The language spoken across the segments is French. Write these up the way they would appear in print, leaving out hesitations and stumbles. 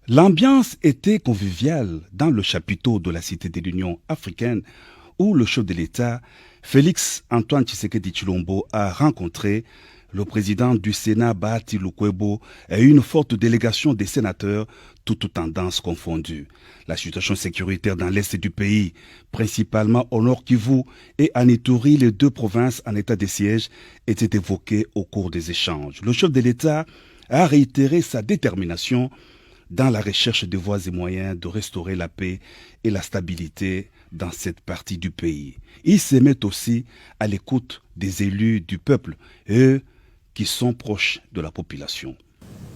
L'ambiance était conviviale dans le chapiteau de la Cité de l'Union africaine où le chef de l'État, Félix Antoine Tshisekedi Tshilombo, a rencontré le président du Sénat, Bahati Lukwebo, et une forte délégation des sénateurs, toutes tendances confondues. La situation sécuritaire dans l'est du pays, principalement au nord Kivu et à Ituri, les deux provinces en état de siège, était évoquée au cours des échanges. Le chef de l'État a réitéré sa détermination dans la recherche de voies et moyens de restaurer la paix et la stabilité dans cette partie du pays. Il se met aussi à l'écoute des élus du peuple, eux qui sont proches de la population.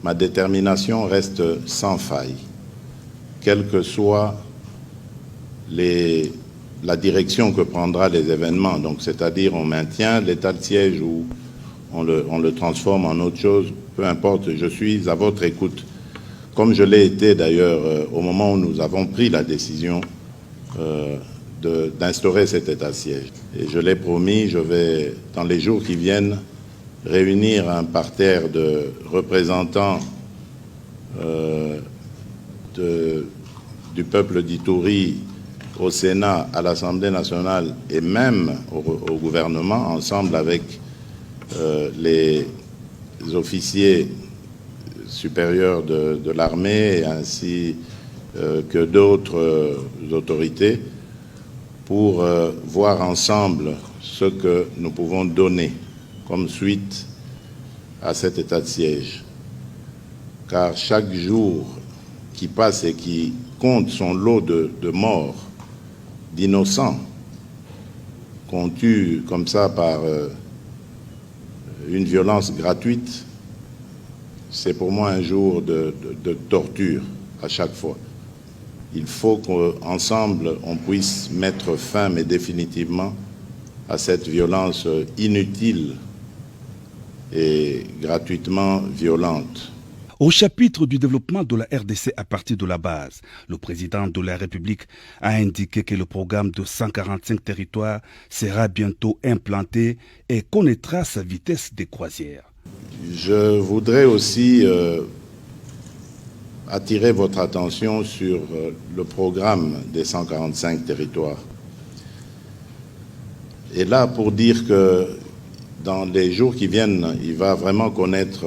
Ma détermination reste sans faille, quelle que soit la direction que prendra les événements. Donc, c'est-à-dire on maintient l'état de siège ou on le transforme en autre chose, peu importe, je suis à votre écoute. Comme je l'ai été d'ailleurs au moment où nous avons pris la décision d'instaurer cet état de siège. Et je l'ai promis, je vais, dans les jours qui viennent, réunir un parterre de représentants du peuple d'Ituri au Sénat, à l'Assemblée nationale et même au gouvernement, ensemble avec les officiers supérieurs de l'armée ainsi que d'autres autorités pour voir ensemble ce que nous pouvons donner comme suite à cet état de siège. Car chaque jour qui passe et qui compte son lot de morts, d'innocents, qu'on tue comme ça par une violence gratuite, c'est pour moi un jour de torture à chaque fois. Il faut qu'ensemble, on puisse mettre fin, mais définitivement, à cette violence inutile et gratuitement violente. Au chapitre du développement de la RDC à partir de la base, le président de la République a indiqué que le programme de 145 territoires sera bientôt implanté et connaîtra sa vitesse de croisière. Je voudrais aussi attirer votre attention sur le programme des 145 territoires. Et là, pour dire que dans les jours qui viennent, il va vraiment connaître,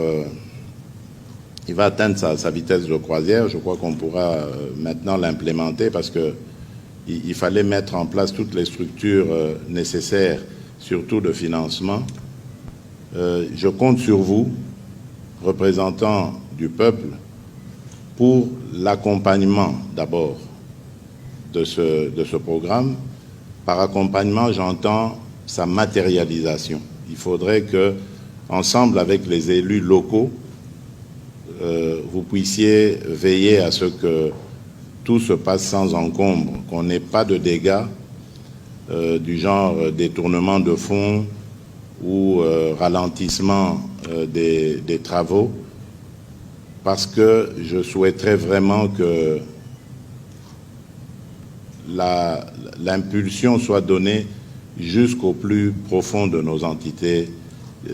il va atteindre sa vitesse de croisière. Je crois qu'on pourra maintenant l'implémenter parce qu'il fallait mettre en place toutes les structures nécessaires, surtout de financement. Je compte sur vous, représentants du peuple, pour l'accompagnement d'abord de ce programme. Par accompagnement, j'entends sa matérialisation. Il faudrait que, ensemble avec les élus locaux, vous puissiez veiller à ce que tout se passe sans encombre, qu'on n'ait pas de dégâts du genre détournement de fonds ou ralentissement des travaux, parce que je souhaiterais vraiment que l'impulsion soit donnée jusqu'au plus profond de nos entités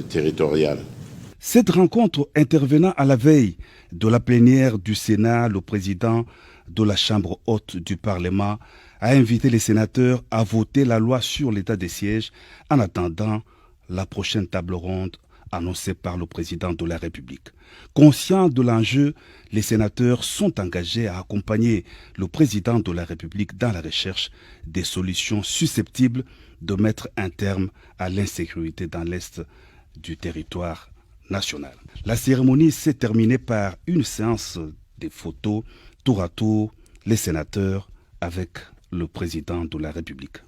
territoriales. Cette rencontre intervenant à la veille de la plénière du Sénat, le président de la Chambre haute du Parlement a invité les sénateurs à voter la loi sur l'état des sièges en attendant la prochaine table ronde annoncée par le président de la République. Conscients de l'enjeu, les sénateurs sont engagés à accompagner le président de la République dans la recherche des solutions susceptibles de mettre un terme à l'insécurité dans l'est du territoire national. La cérémonie s'est terminée par une séance de photos, tour à tour, les sénateurs avec le président de la République.